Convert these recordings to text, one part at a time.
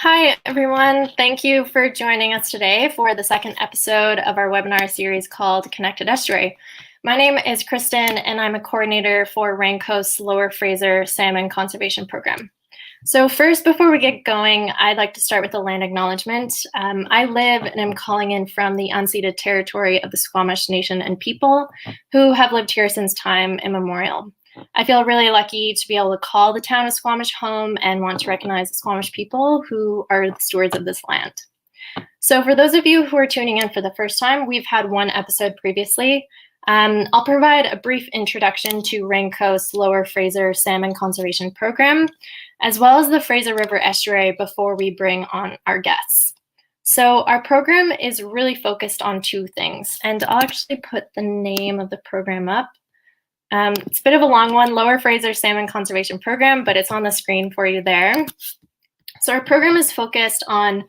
Hi, everyone. Thank you for joining us today for the second episode of our webinar series called Connected Estuary. My name is Kristen, and I'm a coordinator for Raincoast's Lower Fraser Salmon Conservation Program. So first, before we get going, I'd like to start with a land acknowledgement. I live and am calling in from the unceded territory of the Squamish Nation and people who have lived here since time immemorial. I feel really lucky to be able to call the town of Squamish home and want to recognize the Squamish people who are the stewards of this land. So for those of you who are tuning in for the first time, we've had one episode previously. I'll provide a brief introduction to Raincoast's Lower Fraser Salmon Conservation Program, as well as the Fraser River Estuary before we bring on our guests. So our program is really focused on two things, and I'll actually put the name of the program up. It's a bit of a long one, Lower Fraser Salmon Conservation Program, but it's on the screen for you there. So our program is focused on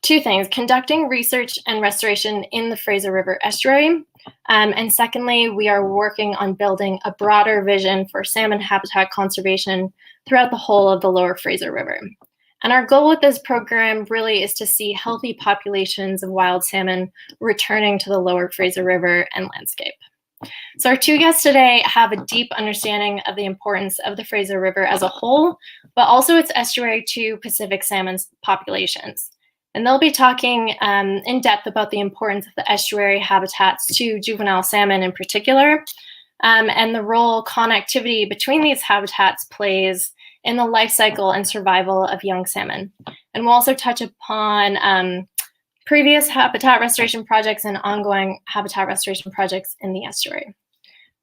two things: conducting research and restoration in the Fraser River Estuary. And secondly, we are working on building a broader vision for salmon habitat conservation throughout the whole of the Lower Fraser River. And our goal with this program really is to see healthy populations of wild salmon returning to the Lower Fraser River and landscape. So our two guests today have a deep understanding of the importance of the Fraser River as a whole, but also its estuary to Pacific salmon populations. And they'll be talking in depth about the importance of the estuary habitats to juvenile salmon in particular, and the role connectivity between these habitats plays in the life cycle and survival of young salmon. And we'll also touch upon previous habitat restoration projects and ongoing habitat restoration projects in the estuary.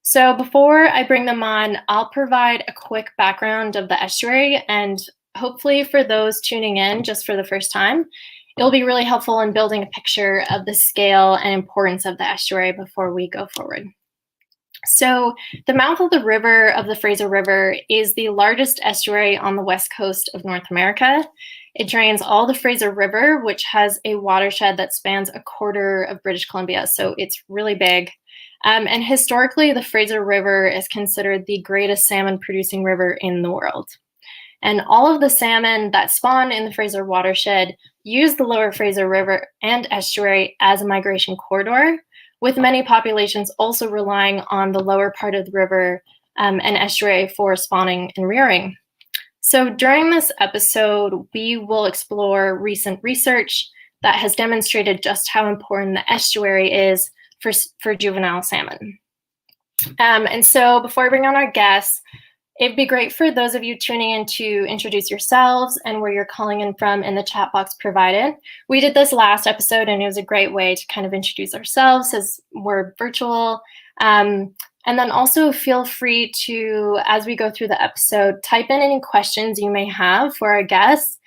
So before I bring them on, I'll provide a quick background of the estuary, and hopefully for those tuning in just for the first time, it'll be really helpful in building a picture of the scale and importance of the estuary before we go forward. So the mouth of the river of the Fraser River is the largest estuary on the west coast of North America. It drains all the Fraser River, which has a watershed that spans a quarter of British Columbia, so it's really big. And historically, the Fraser River is considered the greatest salmon-producing river in the world. And all of the salmon that spawn in the Fraser watershed use the Lower Fraser River and estuary as a migration corridor, with many populations also relying on the lower part of the river and estuary for spawning and rearing. So during this episode, we will explore recent research that has demonstrated just how important the estuary is for juvenile salmon. And so before I bring on our guests, it'd be great for those of you tuning in to introduce yourselves and where you're calling in from in the chat box provided. We did this last episode, and it was a great way to kind of introduce ourselves as we're virtual. And then also feel free to, as we go through the episode, type in any questions you may have for our guests.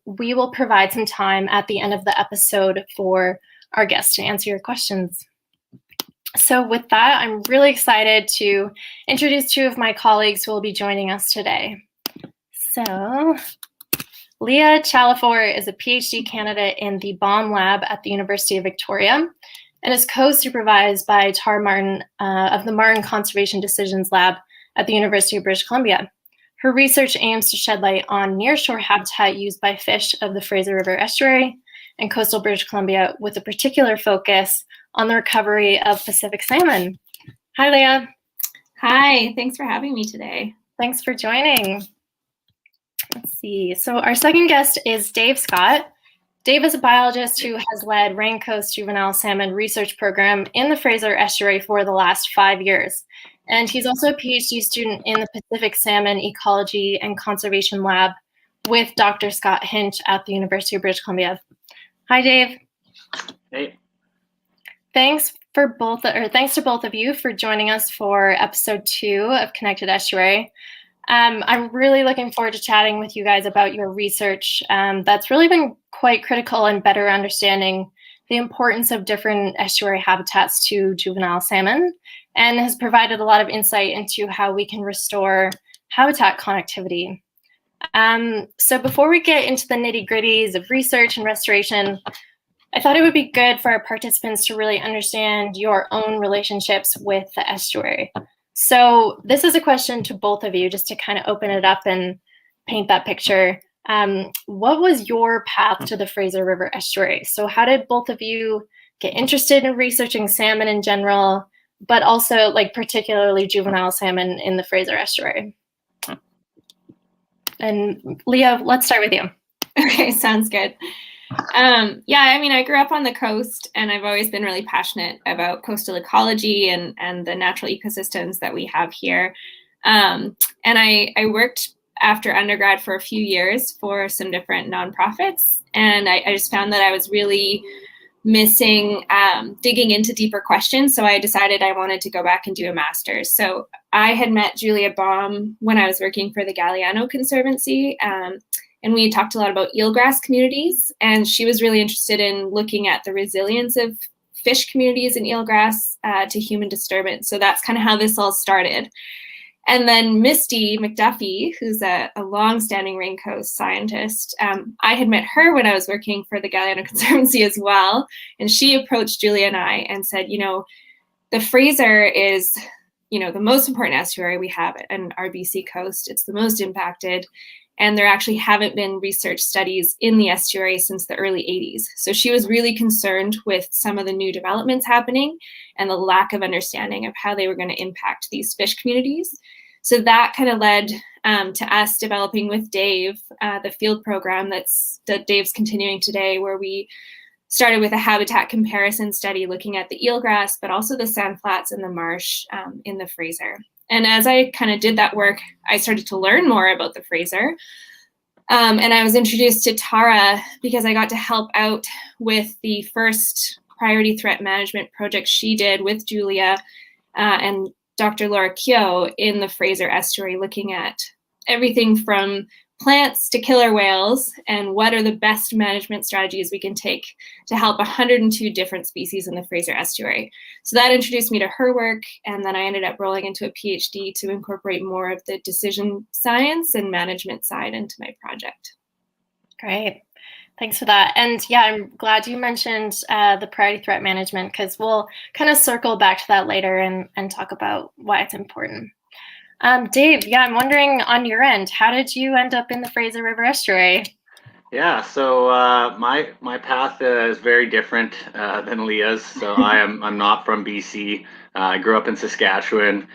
We will provide some time at the end of the episode for our guests to answer your questions. So with that, I'm really excited to introduce two of my colleagues who will be joining us today. So Leah Chalafor is a PhD candidate in the Baum Lab at the University of Victoria and is co-supervised by Tara Martin of the Martin Conservation Decisions Lab at the University of British Columbia. Her research aims to shed light on nearshore habitat used by fish of the Fraser River Estuary and coastal British Columbia, with a particular focus on the recovery of Pacific salmon. Hi, Leah. Hi, thanks for having me today. Thanks for joining. Let's see. So our second guest is Dave Scott. Dave is a biologist who has led Raincoast's juvenile salmon research program in the Fraser Estuary for the last 5 years. And he's also a PhD student in the Pacific Salmon Ecology and Conservation Lab with Dr. Scott Hinch at the University of British Columbia. Hi, Dave. Hey. Thanks to both of you for joining us for episode 2 of Connected Estuary. I'm really looking forward to chatting with you guys about your research that's really been quite critical in better understanding the importance of different estuary habitats to juvenile salmon, and has provided a lot of insight into how we can restore habitat connectivity. So before we get into the nitty-gritties of research and restoration, I thought it would be good for our participants to really understand your own relationships with the estuary. So this is a question to both of you, just to kind of open it up and paint that picture. What was your path to the Fraser River Estuary? So how did both of you get interested in researching salmon in general, but also like particularly juvenile salmon in the Fraser Estuary? And Leah, let's start with you. Okay, sounds good. Yeah, I mean, I grew up on the coast, and I've always been really passionate about coastal ecology and the natural ecosystems that we have here. And I worked after undergrad for a few years for some different nonprofits, and I just found that I was really missing digging into deeper questions. So I decided I wanted to go back and do a master's. So I had met Julia Baum when I was working for the Galiano Conservancy. And we talked a lot about eelgrass communities, and she was really interested in looking at the resilience of fish communities in eelgrass to human disturbance. So that's kind of how this all started. And then Misty McDuffie, who's a long-standing Raincoast scientist, I had met her when I was working for the Galiano Conservancy as well. And she approached Julia and I and said, the Fraser is, the most important estuary we have on our BC coast. It's the most impacted. And there actually haven't been research studies in the estuary since the early 80s. So she was really concerned with some of the new developments happening and the lack of understanding of how they were going to impact these fish communities. So that kind of led to us developing with Dave the field program that Dave's continuing today, where we started with a habitat comparison study looking at the eelgrass, but also the sand flats and the marsh in the Fraser. And as I kind of did that work, I started to learn more about the Fraser. And I was introduced to Tara because I got to help out with the first priority threat management project she did with Julia and Dr. Laura Keogh in the Fraser Estuary, looking at everything from plants to killer whales and what are the best management strategies we can take to help 102 different species in the Fraser Estuary. So that introduced me to her work, and then I ended up rolling into a PhD to incorporate more of the decision science and management side into my project. Great. Thanks for that. And yeah, I'm glad you mentioned the priority threat management, because we'll kind of circle back to that later and talk about why it's important. Dave, yeah, I'm wondering on your end, how did you end up in the Fraser River Estuary? Yeah, so my path is very different than Leah's. So I'm not from BC. I grew up in Saskatchewan,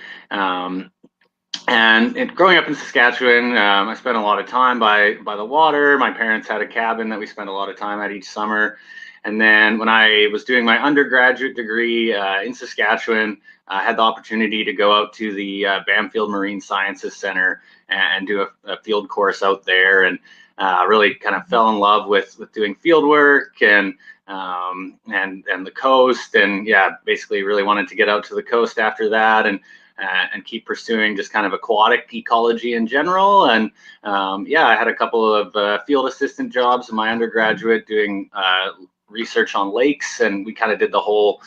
and growing up in Saskatchewan, I spent a lot of time by the water. My parents had a cabin that we spent a lot of time at each summer. And then when I was doing my undergraduate degree in Saskatchewan, I had the opportunity to go out to the Bamfield Marine Sciences Center and do a field course out there, and really kind of fell in love with doing field work and the coast, and yeah, basically really wanted to get out to the coast after that and keep pursuing just kind of aquatic ecology in general. And yeah, I had a couple of field assistant jobs in my undergraduate doing research on lakes, and we kind of did the whole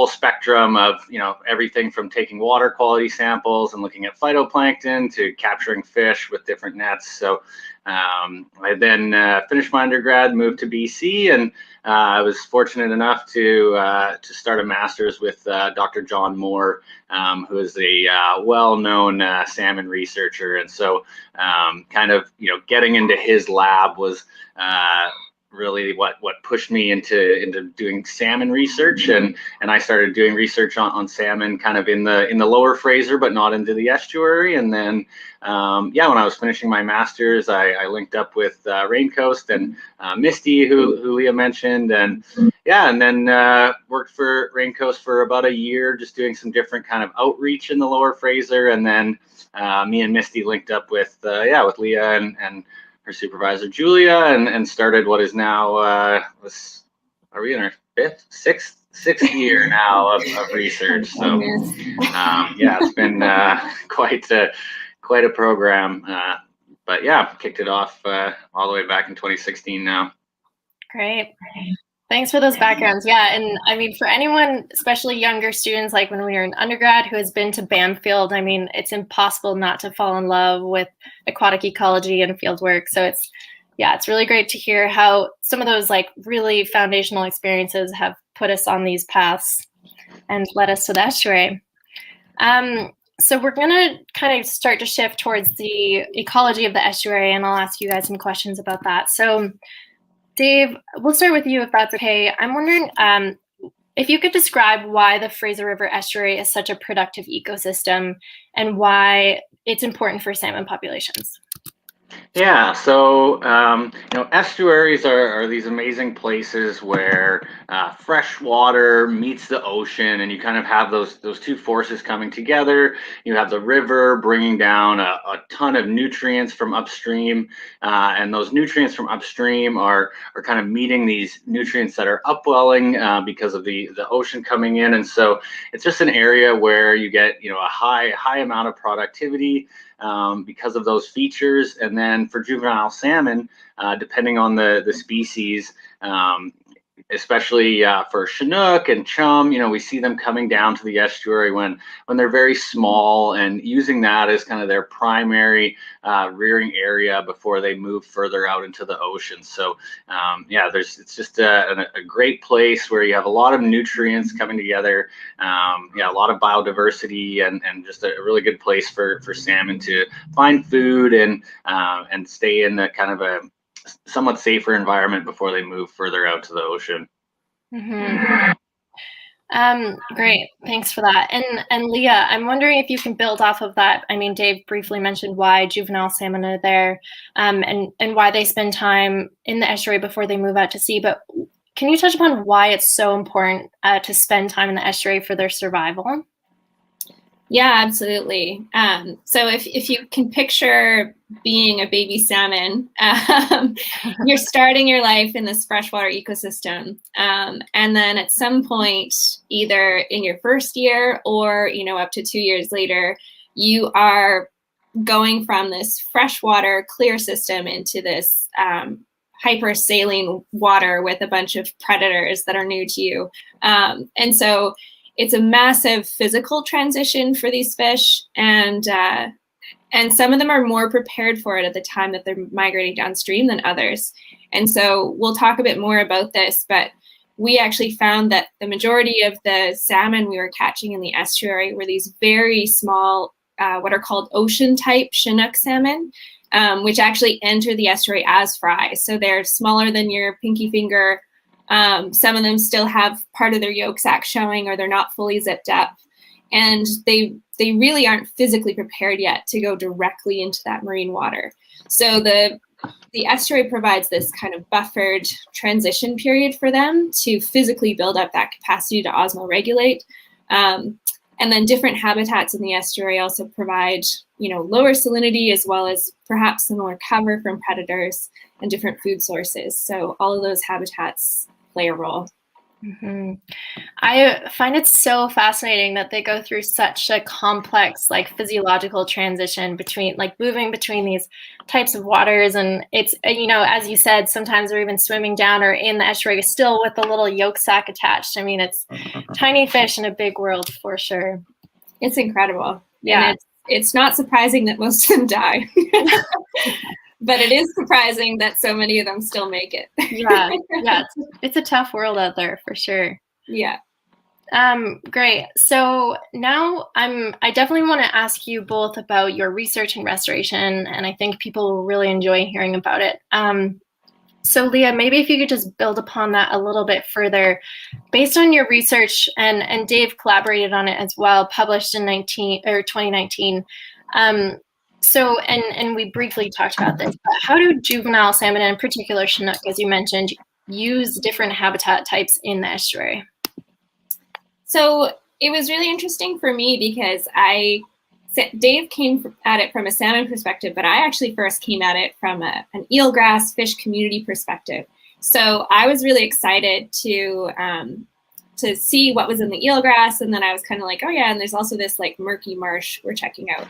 spectrum of everything from taking water quality samples and looking at phytoplankton to capturing fish with different nets. So I then finished my undergrad, moved to BC, and I was fortunate enough to start a master's with Dr. John Moore, who is a well-known salmon researcher. And so kind of getting into his lab was really what pushed me into doing salmon research, and I started doing research on salmon kind of in the lower Fraser, but not into the estuary. And then yeah, when I was finishing my master's, I linked up with Raincoast and Misty, who Leah mentioned, and yeah, and then worked for Raincoast for about a year, just doing some different kind of outreach in the lower Fraser. And then me and Misty linked up with Leah and her supervisor Julia, and started what is now are we in our sixth year now of research. So yeah, it's been quite a program, but yeah, kicked it off all the way back in 2016 now. Great. Thanks for those backgrounds. Yeah, and I mean, for anyone, especially younger students, like when we were in undergrad, who has been to Bamfield, I mean, it's impossible not to fall in love with aquatic ecology and field work. So it's really great to hear how some of those like really foundational experiences have put us on these paths and led us to the estuary. So we're going to kind of start to shift towards the ecology of the estuary, and I'll ask you guys some questions about that. So Dave, we'll start with you if that's okay. I'm wondering if you could describe why the Fraser River Estuary is such a productive ecosystem and why it's important for salmon populations. Yeah, so estuaries are these amazing places where fresh water meets the ocean, and you kind of have those two forces coming together. You have the river bringing down a ton of nutrients from upstream, and those nutrients from upstream are kind of meeting these nutrients that are upwelling because of the ocean coming in, and so it's just an area where you get a high amount of productivity. Because of those features. And then for juvenile salmon, depending on the species, especially for Chinook and chum, we see them coming down to the estuary when they're very small, and using that as kind of their primary rearing area before they move further out into the ocean. So it's just a great place where you have a lot of nutrients coming together, a lot of biodiversity, and just a really good place for salmon to find food and stay in a kind of a somewhat safer environment before they move further out to the ocean. Mm-hmm. Great, thanks for that. And Leah, I'm wondering if you can build off of that. I mean, Dave briefly mentioned why juvenile salmon are there, and why they spend time in the estuary before they move out to sea. But can you touch upon why it's so important to spend time in the estuary for their survival? Yeah, absolutely. So if you can picture being a baby salmon, you're starting your life in this freshwater ecosystem. And then at some point, either in your first year or, up to 2 years later, you are going from this freshwater clear system into this hyper saline water with a bunch of predators that are new to you. And so it's a massive physical transition for these fish, and some of them are more prepared for it at the time that they're migrating downstream than others. And so we'll talk a bit more about this, but we actually found that the majority of the salmon we were catching in the estuary were these very small, what are called ocean-type Chinook salmon, which actually enter the estuary as fry. So they're smaller than your pinky finger. Some of them still have part of their yolk sac showing, or they're not fully zipped up. And they really aren't physically prepared yet to go directly into that marine water. So the estuary provides this kind of buffered transition period for them to physically build up that capacity to osmoregulate. And then different habitats in the estuary also provide, lower salinity, as well as perhaps some more cover from predators and different food sources. So all of those habitats play a role. Mm-hmm. I find it so fascinating that they go through such a complex, physiological transition between, moving between these types of waters. And it's, as you said, sometimes they're even swimming down or in the estuary still with the little yolk sac attached. I mean, it's tiny fish in a big world for sure. It's incredible. Yeah. And it's not surprising that most of them die. But it is surprising that so many of them still make it. Yeah, it's a tough world out there for sure. Yeah. Great. So now I definitely want to ask you both about your research in restoration, and I think people will really enjoy hearing about it. So Leah, maybe if you could just build upon that a little bit further, based on your research, and Dave collaborated on it as well, published in 2019. So, and we briefly talked about this, but how do juvenile salmon, and in particular Chinook, as you mentioned, use different habitat types in the estuary? So it was really interesting for me because Dave came at it from a salmon perspective, but I actually first came at it from an eelgrass fish community perspective. So I was really excited to see what was in the eelgrass, and then I was kind of like, oh yeah, and there's also this murky marsh we're checking out.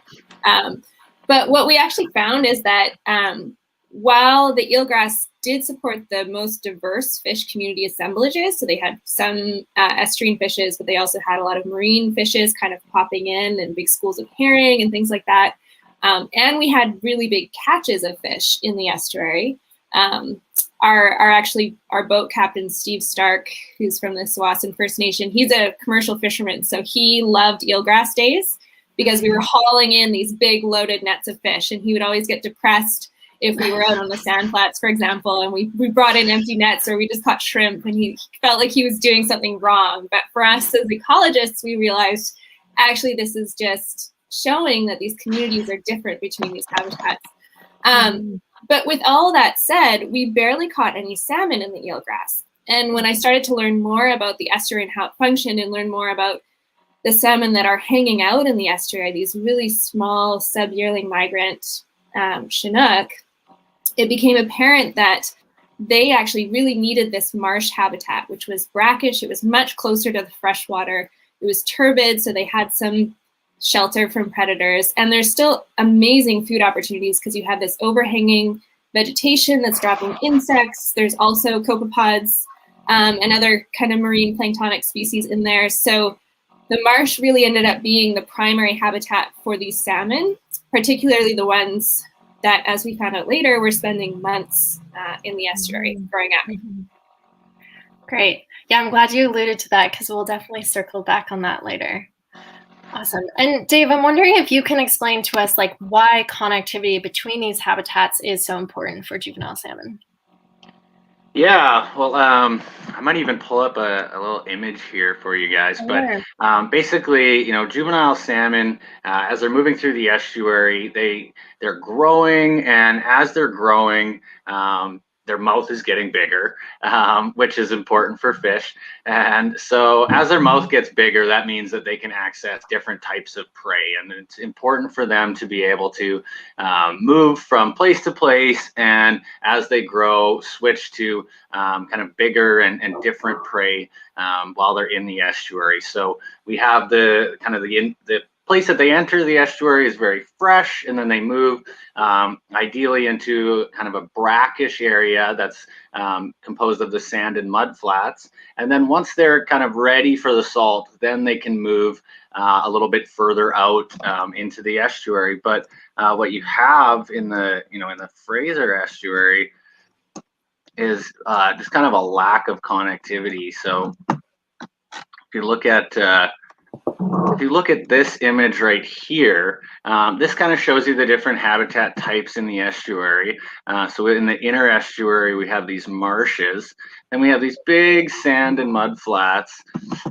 But what we actually found is that while the eelgrass did support the most diverse fish community assemblages, so they had some estuarine fishes, but they also had a lot of marine fishes kind of popping in, and big schools of herring and things like that. And we had really big catches of fish in the estuary. Our boat captain, Steve Stark, who's from the Tsawwassen First Nation, he's a commercial fisherman, so he loved eelgrass days because we were hauling in these big loaded nets of fish, and he would always get depressed if we were out on the sand flats, for example, and we brought in empty nets or we just caught shrimp, and he felt like he was doing something wrong. But for us as ecologists, we realized actually this is just showing that these communities are different between these habitats. But with all that said, we barely caught any salmon in the eelgrass. And when I started to learn more about the estuary and how it functioned, and learn more about the salmon that are hanging out in the estuary, these really small sub-yearling migrant Chinook, it became apparent that they actually really needed this marsh habitat, which was brackish. It was much closer to the freshwater. It was turbid, so they had some shelter from predators. And there's still amazing food opportunities because you have this overhanging vegetation that's dropping insects. There's also copepods and other kind of marine planktonic species in there. So the marsh really ended up being the primary habitat for these salmon, particularly the ones that, as we found out later, were spending months in the estuary growing up. Great. Yeah, I'm glad you alluded to that because we'll definitely circle back on that later. Awesome. And Dave, I'm wondering if you can explain to us like why connectivity between these habitats is so important for juvenile salmon. Yeah, well, I might even pull up a little image here for you guys, but basically, juvenile salmon, as they're moving through the estuary, they're growing, and as they're growing, their mouth is getting bigger, which is important for fish. And so as their mouth gets bigger, that means that they can access different types of prey. And it's important for them to be able to move from place to place, and as they grow, switch to kind of bigger and different prey while they're in the estuary. So we have the place that they enter the estuary is very fresh, and then they move ideally into kind of a brackish area that's composed of the sand and mud flats. And then once they're kind of ready for the salt, then they can move a little bit further out into the estuary. But what you have in the in the Fraser Estuary is just kind of a lack of connectivity. So if you look at this image right here, this kind of shows you the different habitat types in the estuary. So in the inner estuary, we have these marshes, and we have these big sand and mud flats.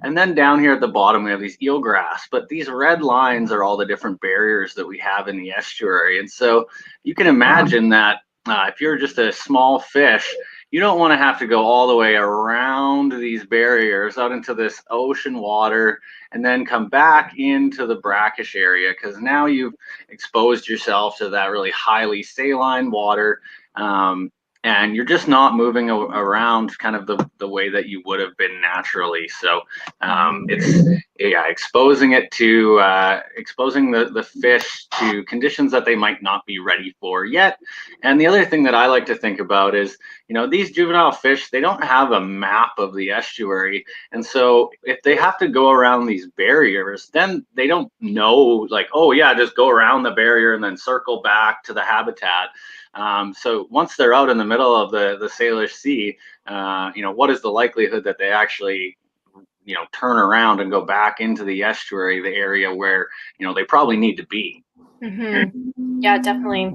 And then down here at the bottom, we have these eelgrass. But these red lines are all the different barriers that we have in the estuary. And so you can imagine that if you're just a small fish, you don't want to have to go all the way around these barriers out into this ocean water and then come back into the brackish area, because now you've exposed yourself to that really highly saline water, and you're just not moving around kind of the way that you would have been naturally. So it's exposing the fish to conditions that they might not be ready for yet. And the other thing that I like to think about is, these juvenile fish, they don't have a map of the estuary. And so if they have to go around these barriers, then they don't know, like, oh yeah, just go around the barrier and then circle back to the habitat. So once they're out in the middle of the Salish Sea, what is the likelihood that they actually turn around and go back into the estuary, the area where they probably need to be? Yeah, definitely.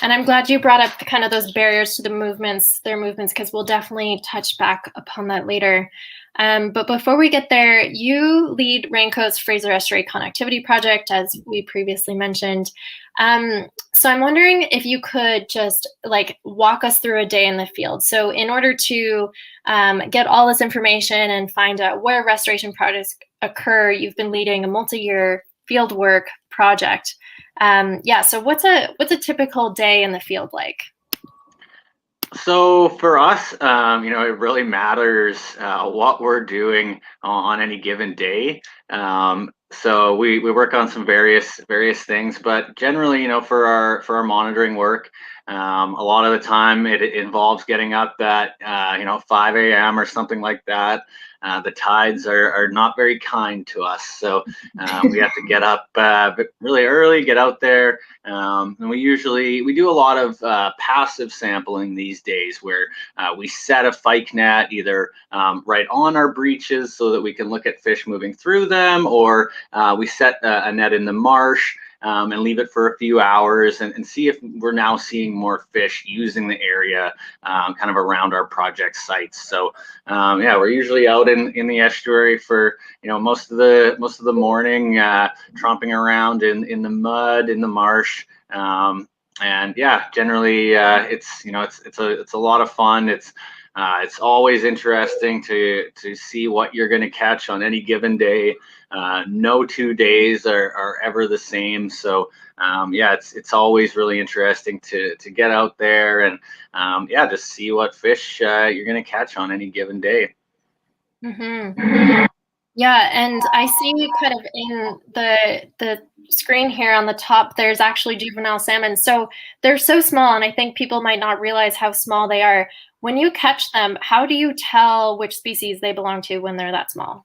And I'm glad you brought up kind of those barriers to their movements, because we'll definitely touch back upon that later. But before we get there, you lead Rainco's Fraser Estuary Connectivity Project, as we previously mentioned. So I'm wondering if you could just walk us through a day in the field. So in order to get all this information and find out where restoration projects occur, you've been leading a multi-year fieldwork project. So what's a typical day in the field like? So for us, it really matters what we're doing on any given day. So we work on some various things, but generally, for our monitoring work, A lot of the time it involves getting up at 5 a.m. or something like that. The tides are not very kind to us, so we have to get up really early, get out there, and we do a lot of passive sampling these days, where we set a pike net either right on our breaches so that we can look at fish moving through them, or we set a net in the marsh and leave it for a few hours and see if we're now seeing more fish using the area kind of around our project sites. So yeah, we're usually out in the estuary for most of the morning, tromping around in the mud, in the marsh. And yeah, generally it's a lot of fun. It's always interesting to see what you're going to catch on any given day. No 2 days are ever the same. So yeah, it's always really interesting to get out there and yeah, just see what fish you're going to catch on any given day. Mm-hmm. Yeah, and I see kind of in the screen here on the top, there's actually juvenile salmon. So they're so small, and I think people might not realize how small they are. When you catch them, how do you tell which species they belong to when they're that small?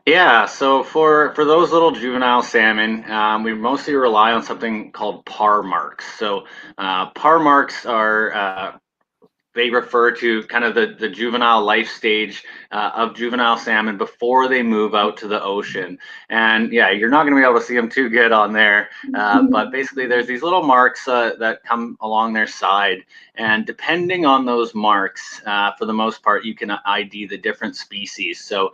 Yeah, so for those little juvenile salmon, we mostly rely on something called par marks. So par marks are they refer to kind of the juvenile life stage of juvenile salmon before they move out to the ocean. And yeah, you're not going to be able to see them too good on there, but basically there's these little marks that come along their side, and depending on those marks, for the most part, you can ID the different species. So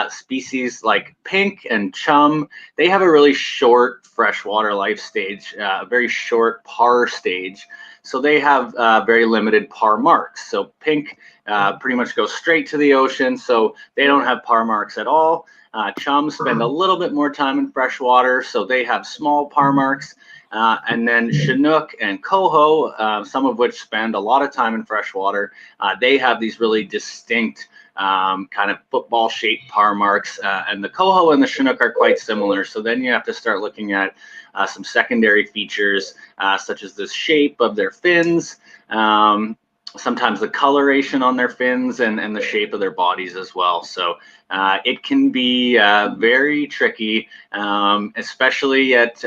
species like pink and chum, they have a really short freshwater life stage, a very short par stage. So they have very limited par marks. So pink pretty much goes straight to the ocean, so they don't have par marks at all. Chums spend a little bit more time in freshwater, so they have small par marks. And then Chinook and coho, some of which spend a lot of time in freshwater, they have these really distinct kind of football-shaped par marks. And the coho and the Chinook are quite similar. So then you have to start looking at some secondary features, such as the shape of their fins, sometimes the coloration on their fins, and the shape of their bodies as well. So it can be very tricky, especially at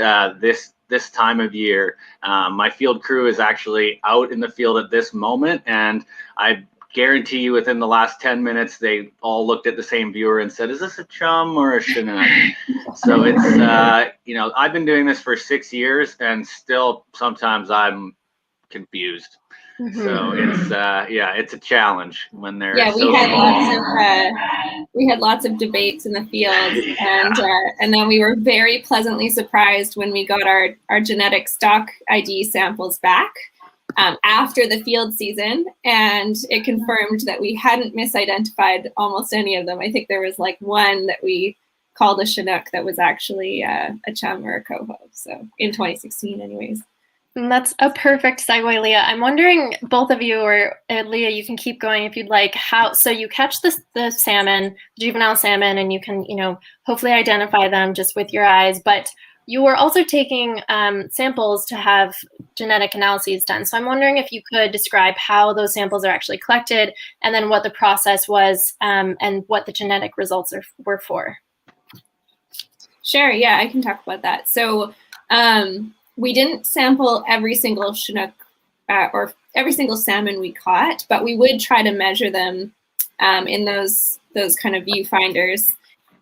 this time of year. My field crew is actually out in the field at this moment, and I guarantee you within the last 10 minutes, they all looked at the same viewer and said, is this a chum or a Chinook? So it's, I've been doing this for 6 years, and still sometimes I'm confused. Mm-hmm. So it's, it's a challenge when they're we had lots of debates in the field, and then we were very pleasantly surprised when we got our genetic stock ID samples back after the field season, and it confirmed that we hadn't misidentified almost any of them. I think there was like one that we called a Chinook that was actually a chum or a coho. So in 2016 anyways. And that's a perfect segue, Leah. I'm wondering, both of you, or Leah, you can keep going if you'd like, so you catch the salmon, juvenile salmon, and you can, hopefully identify them just with your eyes, but you were also taking samples to have genetic analyses done. So I'm wondering if you could describe how those samples are actually collected, and then what the process was, and what the genetic results were for. Sure, yeah, I can talk about that. So we didn't sample every single Chinook or every single salmon we caught, but we would try to measure them in those kind of viewfinders,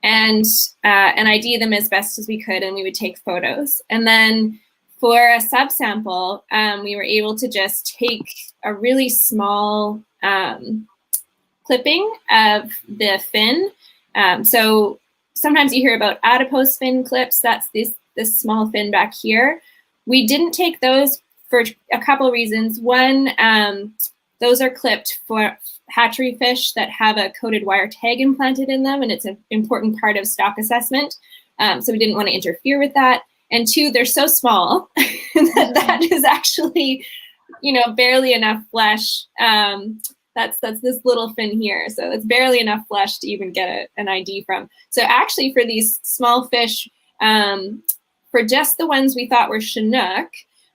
and ID them as best as we could, and we would take photos. And then for a subsample, we were able to just take a really small clipping of the fin. So sometimes you hear about adipose fin clips. That's this small fin back here. We didn't take those for a couple of reasons. One, those are clipped for hatchery fish that have a coded wire tag implanted in them, and it's an important part of stock assessment. So we didn't want to interfere with that. And two, they're so small that is actually, barely enough flesh. That's this little fin here. So it's barely enough flesh to even get an ID from. So actually for these small fish, for just the ones we thought were Chinook,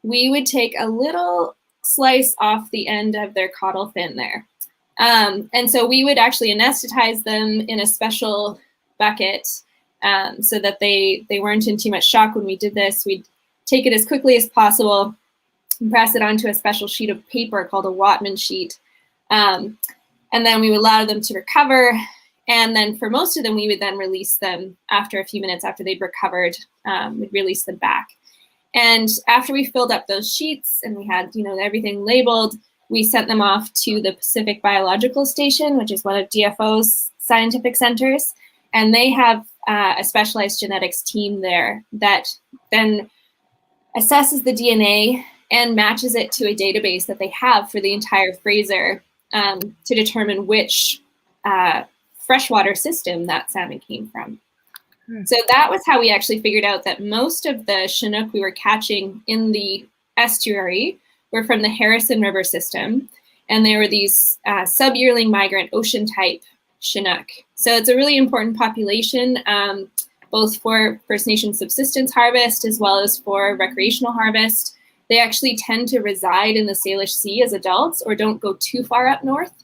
we would take a little slice off the end of their caudal fin there. And so we would actually anesthetize them in a special bucket so that they weren't in too much shock when we did this. We'd take it as quickly as possible and press it onto a special sheet of paper called a Whatman sheet. And then we would allow them to recover. And then for most of them, we would then release them after a few minutes after they'd recovered. We'd release them back. And after we filled up those sheets and we had, everything labeled, we sent them off to the Pacific Biological Station, which is one of DFO's scientific centers. And they have a specialized genetics team there that then assesses the DNA and matches it to a database that they have for the entire Fraser to determine which freshwater system that salmon came from. So that was how we actually figured out that most of the Chinook we were catching in the estuary were from the Fraser River system, and they were these sub-yearling migrant ocean-type Chinook. So it's a really important population, both for First Nation subsistence harvest as well as for recreational harvest. They actually tend to reside in the Salish Sea as adults or don't go too far up north.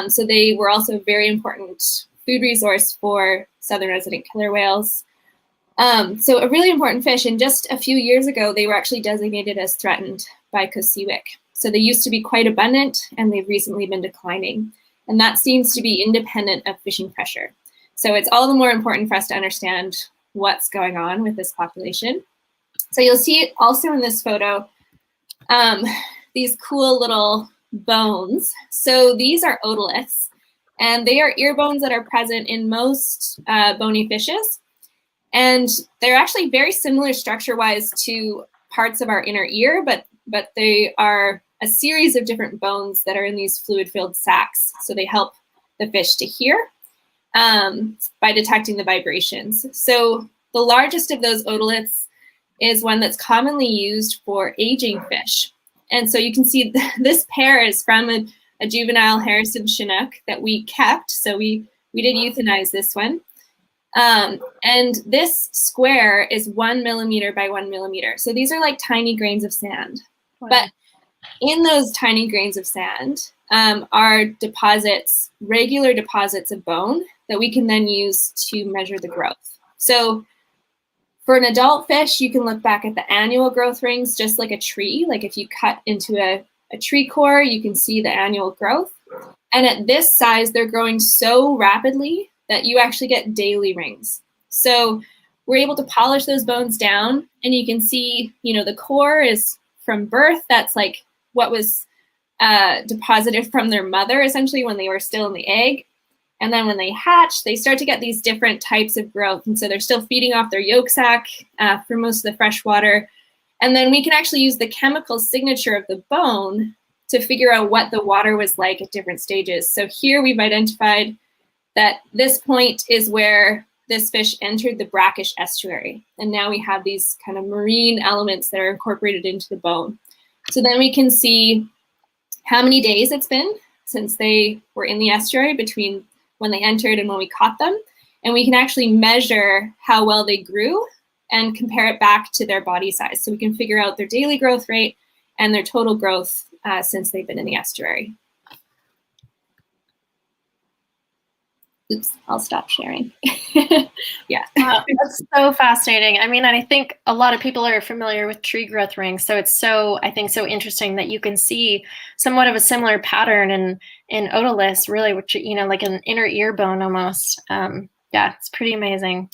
So they were also a very important food resource for southern resident killer whales. So a really important fish, and just a few years ago, they were actually designated as threatened by COSEWIC. So they used to be quite abundant, and they've recently been declining. And that seems to be independent of fishing pressure. So it's all the more important for us to understand what's going on with this population. So you'll see also in this photo, these cool little bones. So these are otoliths, and they are ear bones that are present in most bony fishes. And they're actually very similar structure-wise to parts of our inner ear, but they are a series of different bones that are in these fluid-filled sacs. So they help the fish to hear by detecting the vibrations. So the largest of those otoliths is one that's commonly used for aging fish. And so you can see this pair is from a juvenile Harrison Chinook that we kept. So we did euthanize this one. And this square is 1 millimeter by 1 millimeter. So these are like tiny grains of sand. Wow. But in those tiny grains of sand are deposits, regular deposits of bone that we can then use to measure the growth. So for an adult fish, you can look back at the annual growth rings, just like a tree. Like if you cut into a tree core, you can see the annual growth. And at this size, they're growing so rapidly that you actually get daily rings. So we're able to polish those bones down, and you can see, the core is from birth. That's like what was deposited from their mother, essentially, when they were still in the egg. And then when they hatch, they start to get these different types of growth. And so they're still feeding off their yolk sac for most of the fresh water. And then we can actually use the chemical signature of the bone to figure out what the water was like at different stages. So here we've identified that this point is where this fish entered the brackish estuary. And now we have these kind of marine elements that are incorporated into the bone. So then we can see how many days it's been since they were in the estuary between when they entered and when we caught them. And we can actually measure how well they grew and compare it back to their body size. So we can figure out their daily growth rate and their total growth since they've been in the estuary. Oops, I'll stop sharing. Yeah. Wow, that's so fascinating. I mean, I think a lot of people are familiar with tree growth rings. So it's so interesting that you can see somewhat of a similar pattern in otoliths, really, which, like an inner ear bone almost. Yeah, it's pretty amazing.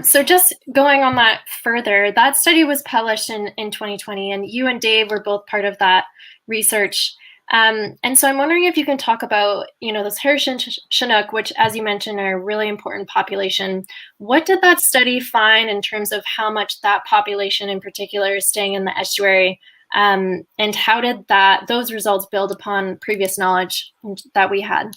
So just going on that further, that study was published in 2020, and you and Dave were both part of that research. And so I'm wondering if you can talk about, this Harrison Chinook, which, as you mentioned, are a really important population. What did that study find in terms of how much that population in particular is staying in the estuary? And how did those results build upon previous knowledge that we had?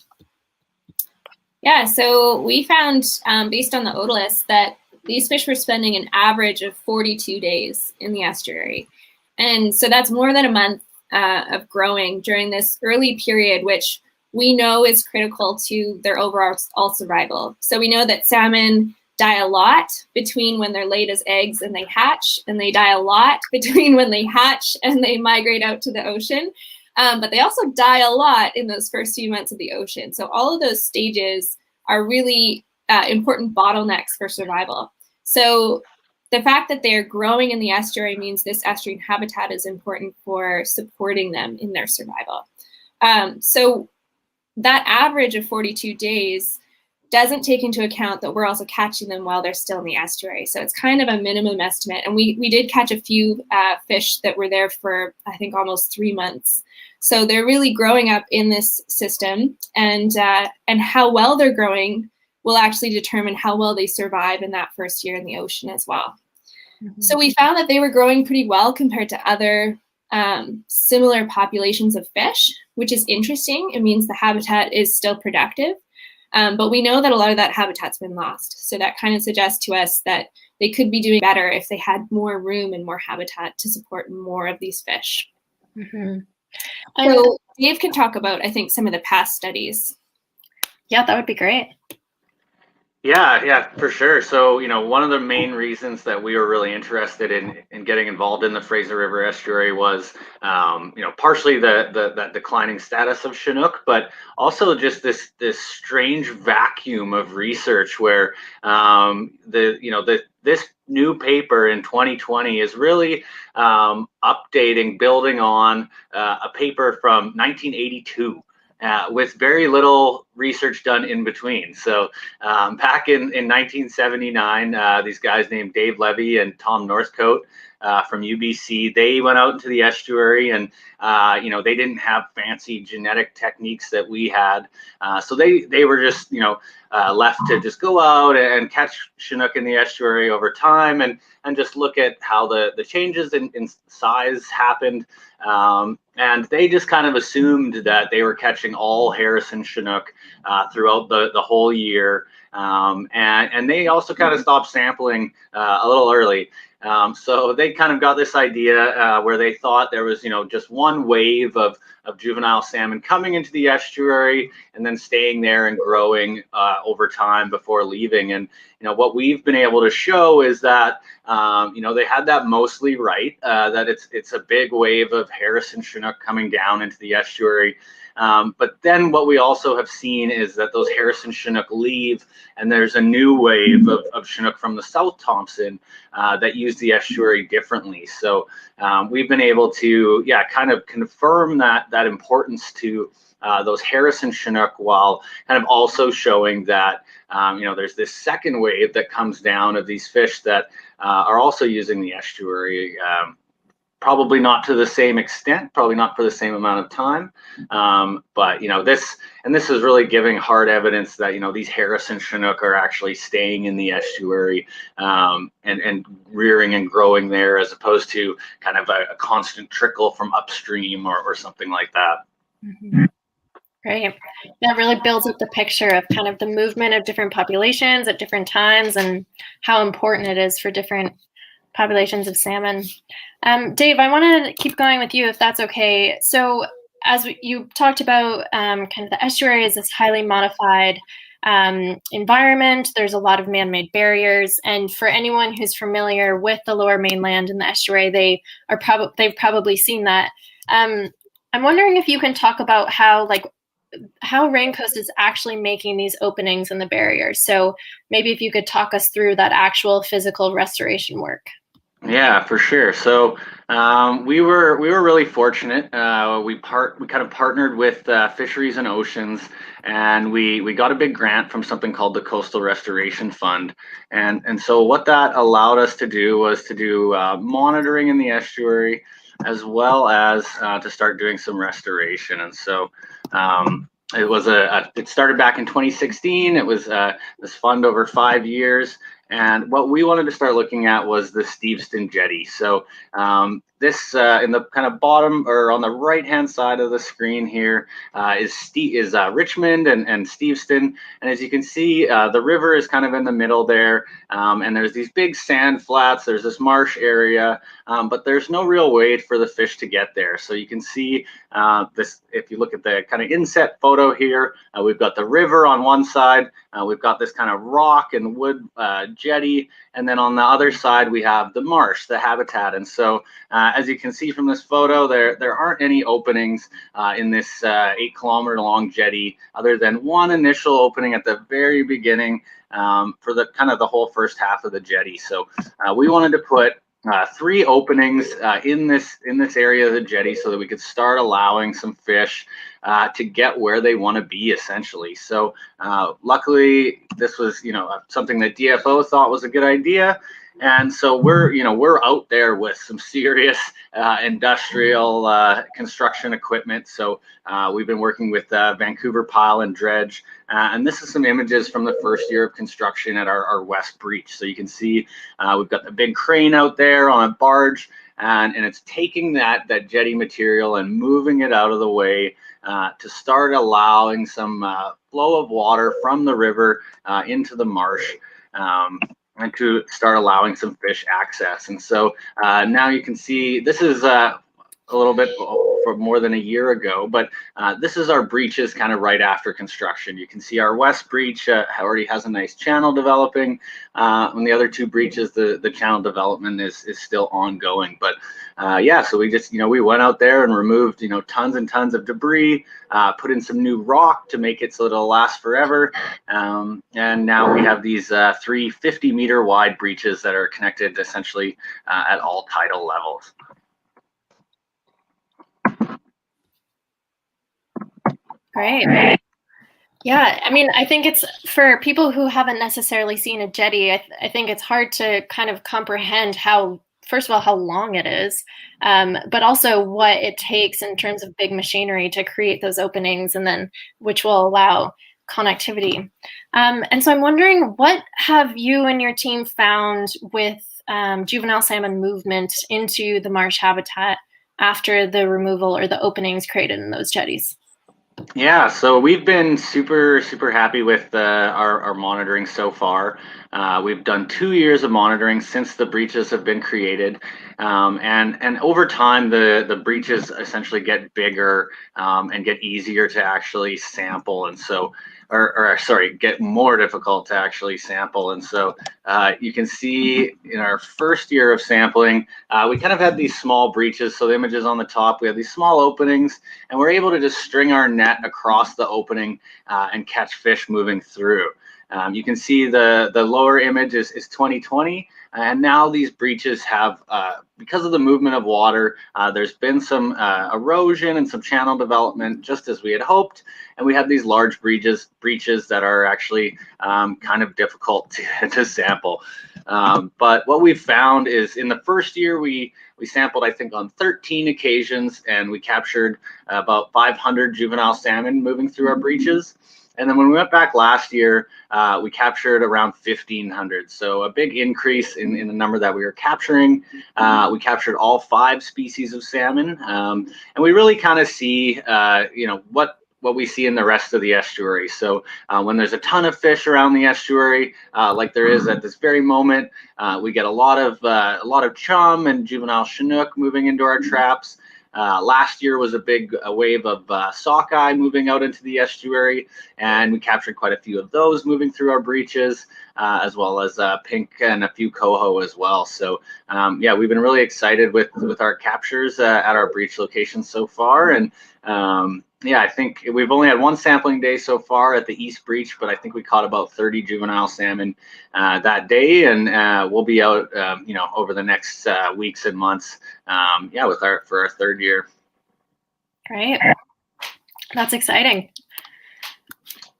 Yeah, so we found, based on the otoliths, that these fish were spending an average of 42 days in the estuary. And so that's more than a month of growing during this early period, which we know is critical to their overall survival. So we know that salmon die a lot between when they're laid as eggs and they hatch, and they die a lot between when they hatch and they migrate out to the ocean. But they also die a lot in those first few months of the ocean. So all of those stages are really important bottlenecks for survival. So the fact that they're growing in the estuary means this estuarine habitat is important for supporting them in their survival. So that average of 42 days doesn't take into account that we're also catching them while they're still in the estuary. So it's kind of a minimum estimate. And we did catch a few fish that were there for, I think, almost 3 months. So they're really growing up in this system, and how well they're growing will actually determine how well they survive in that first year in the ocean as well. Mm-hmm. So we found that they were growing pretty well compared to other similar populations of fish, which is interesting. It means the habitat is still productive. But we know that a lot of that habitat's been lost. So that kind of suggests to us that they could be doing better if they had more room and more habitat to support more of these fish. Mm-hmm. So Dave can talk about, I think, some of the past studies. Yeah, that would be great. Yeah, for sure. So, one of the main reasons that we were really interested in getting involved in the Fraser River Estuary was, partially the declining status of Chinook, but also just this strange vacuum of research where this new paper in 2020 is really updating, building on a paper from 1982. With very little research done in between. So back in 1979, these guys named Dave Levy and Tom Northcote from UBC, they went out into the estuary, and they didn't have fancy genetic techniques that we had. So they were just left to just go out and catch Chinook in the estuary over time, and just look at how the changes in size happened. And they just kind of assumed that they were catching all Harrison Chinook throughout the whole year. And they also kind of stopped sampling a little early. So they kind of got this idea where they thought there was, just one wave of juvenile salmon coming into the estuary and then staying there and growing over time before leaving. And, what we've been able to show is that, they had that mostly right, that it's a big wave of Harrison Chinook coming down into the estuary. But then what we also have seen is that those Harrison Chinook leave, and there's a new wave of Chinook from the South Thompson that use the estuary differently. So we've been able to, kind of confirm that importance to those Harrison Chinook, while kind of also showing that, there's this second wave that comes down of these fish that are also using the estuary. Probably not to the same extent, probably not for the same amount of time. But, this is really giving hard evidence that, these Harrison Chinook are actually staying in the estuary and rearing and growing there, as opposed to kind of a constant trickle from upstream or something like that. Mm-hmm. Great. That really builds up the picture of kind of the movement of different populations at different times and how important it is for different populations of salmon. Dave, I want to keep going with you, if that's okay. So as you talked about, kind of the estuary is this highly modified environment. There's a lot of man-made barriers. And for anyone who's familiar with the lower mainland and the estuary, they've probably seen that. I'm wondering if you can talk about how Raincoast is actually making these openings in the barriers. So maybe if you could talk us through that actual physical restoration work. Yeah, for sure. So we were really fortunate. We kind of partnered with Fisheries and Oceans, and we got a big grant from something called the Coastal Restoration Fund. And so what that allowed us to do was to do monitoring in the estuary, as well as to start doing some restoration. And so it started back in 2016. It was this fund over 5 years. And what we wanted to start looking at was the Steveston Jetty. So this in the kind of bottom or on the right hand side of the screen here is Richmond and Steveston. And as you can see, the river is kind of in the middle there, and there's these big sand flats. There's this marsh area, but there's no real way for the fish to get there. So you can see this, if you look at the kind of inset photo here, we've got the river on one side, we've got this kind of rock and wood jetty, and then on the other side we have the marsh, the habitat. And so as you can see from this photo, there aren't any openings in this 8 kilometer long jetty, other than one initial opening at the very beginning for the kind of the whole first half of the jetty. So we wanted to put 3 openings in this area of the jetty so that we could start allowing some fish to get where they want to be, essentially. So luckily, this was something that DFO thought was a good idea, and so we're out there with some serious industrial construction equipment. So we've been working with Vancouver Pile and Dredge, and this is some images from the first year of construction at our west breach. So you can see we've got the big crane out there on a barge, and it's taking that jetty material and moving it out of the way to start allowing some flow of water from the river into the marsh, and to start allowing some fish access. And so now you can see this is a little bit for more than a year ago, but this is our breaches kind of right after construction. You can see our west breach already has a nice channel developing. On the other 2 breaches, the channel development is still ongoing. But yeah, so we just we went out there and removed tons and tons of debris, put in some new rock to make it so it'll last forever, and now we have these 3 50-meter wide breaches that are connected essentially at all tidal levels. Great. Yeah, I mean, I think it's for people who haven't necessarily seen a jetty, I think it's hard to kind of comprehend first of all, how long it is, but also what it takes in terms of big machinery to create those openings, and then which will allow connectivity. And so I'm wondering, what have you and your team found with juvenile salmon movement into the marsh habitat after the removal or the openings created in those jetties? Yeah, so we've been super happy with our monitoring so far. We've done 2 years of monitoring since the breaches have been created, and over time the breaches essentially get bigger and get easier to actually sample, and so get more difficult to actually sample. And so you can see in our first year of sampling, we kind of had these small breaches. So the images on the top, we have these small openings, and we're able to just string our net across the opening and catch fish moving through. You can see the lower image is 2020, and now these breaches have, because of the movement of water, there's been some erosion and some channel development, just as we had hoped, and we have these large breaches that are actually kind of difficult to sample. But what we've found is in the first year we sampled, I think, on 13 occasions, and we captured about 500 juvenile salmon moving through our breaches. And then when we went back last year, we captured around 1,500. So a big increase in the number that we were capturing. We captured all 5 species of salmon. And we really kind of see, what we see in the rest of the estuary. So when there's a ton of fish around the estuary, like there is at this very moment, we get a lot of chum and juvenile Chinook moving into our traps. Last year was a big wave of sockeye moving out into the estuary, and we captured quite a few of those moving through our breaches, as well as pink and a few coho as well. So yeah, we've been really excited with our captures at our breach locations so far. And yeah, I think we've only had 1 sampling day so far at the East Breach, but I think we caught about 30 juvenile salmon that day, and we'll be out, over the next weeks and months, yeah, for our 3rd year. Great, that's exciting.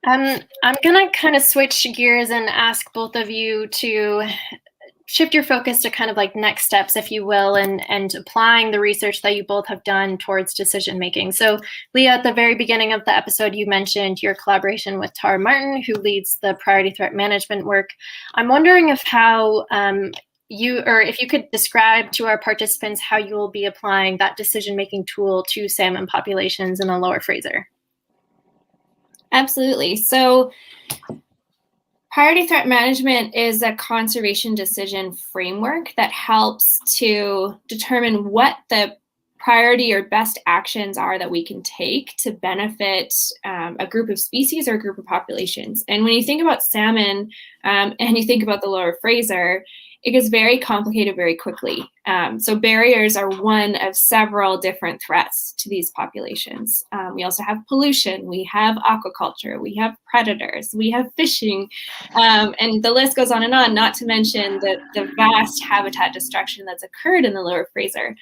I'm gonna kind of switch gears and ask both of you to shift your focus to kind of like next steps, if you will, and applying the research that you both have done towards decision making. So Leah, at the very beginning of the episode, you mentioned your collaboration with Tara Martin, who leads the priority threat management work. I'm wondering if how if you could describe to our participants how you will be applying that decision-making tool to salmon populations in the Lower Fraser. Absolutely. So priority threat management is a conservation decision framework that helps to determine what the priority or best actions are that we can take to benefit a group of species or a group of populations. And when you think about salmon and you think about the Lower Fraser, it gets very complicated very quickly. So barriers are one of several different threats to these populations. We also have pollution, we have aquaculture, we have predators, we have fishing, and the list goes on, not to mention the vast habitat destruction that's occurred in the Lower Fraser.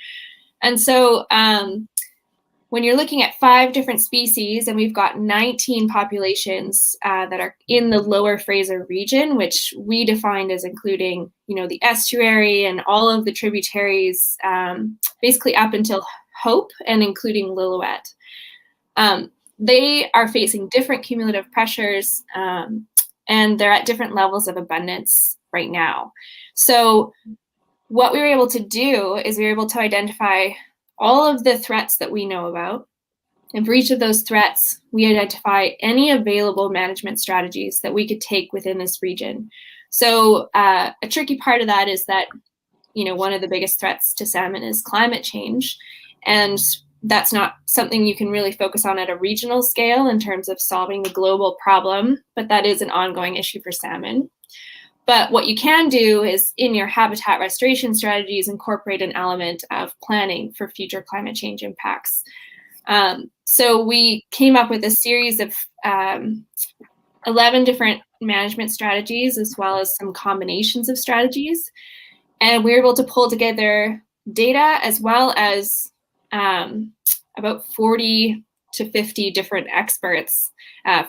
And so when you're looking at 5 different species, and we've got 19 populations that are in the Lower Fraser region, which we defined as including, the estuary and all of the tributaries, basically up until Hope and including Lillooet. They are facing different cumulative pressures, and they're at different levels of abundance right now. So what we were able to do is we were able to identify all of the threats that we know about. And for each of those threats, we identify any available management strategies that we could take within this region. So a tricky part of that is that, one of the biggest threats to salmon is climate change. And that's not something you can really focus on at a regional scale in terms of solving the global problem, but that is an ongoing issue for salmon. But what you can do is in your habitat restoration strategies, incorporate an element of planning for future climate change impacts. So we came up with a series of 11 different management strategies, as well as some combinations of strategies. And we were able to pull together data as well as about 40 to 50 different experts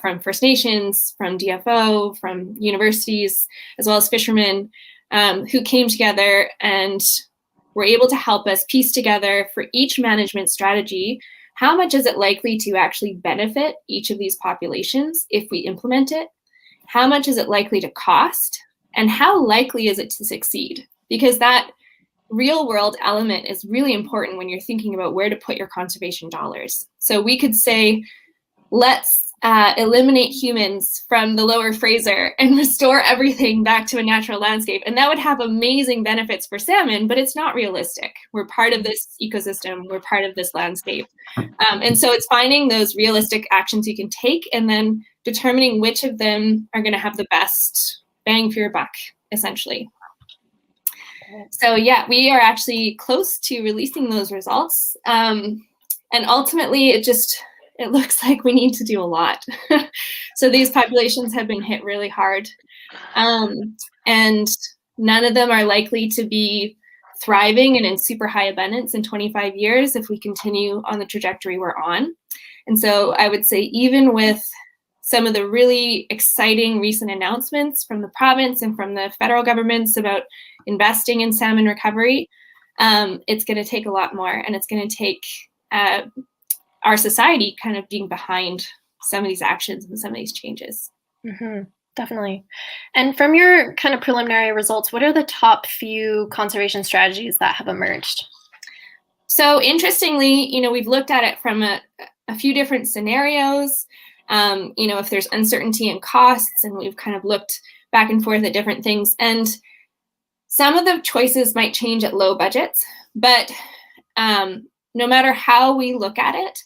from First Nations, from DFO, from universities, as well as fishermen who came together and were able to help us piece together for each management strategy, how much is it likely to actually benefit each of these populations if we implement it? How much is it likely to cost? And how likely is it to succeed? Because that real world element is really important when you're thinking about where to put your conservation dollars. So we could say, let's eliminate humans from the Lower Fraser and restore everything back to a natural landscape. And that would have amazing benefits for salmon, but it's not realistic. We're part of this ecosystem. We're part of this landscape. And so it's finding those realistic actions you can take and then determining which of them are going to have the best bang for your buck, essentially. So yeah, we are actually close to releasing those results. And ultimately, it looks like we need to do a lot. So these populations have been hit really hard. And none of them are likely to be thriving and in super high abundance in 25 years if we continue on the trajectory we're on. And so I would say even with some of the really exciting recent announcements from the province and from the federal governments about investing in salmon recovery, it's going to take a lot more, and it's going to take our society kind of being behind some of these actions and some of these changes. Mm-hmm, definitely. And from your kind of preliminary results, what are the top few conservation strategies that have emerged? So interestingly, we've looked at it from a few different scenarios. If there's uncertainty in costs, and we've kind of looked back and forth at different things. And some of the choices might change at low budgets, but no matter how we look at it,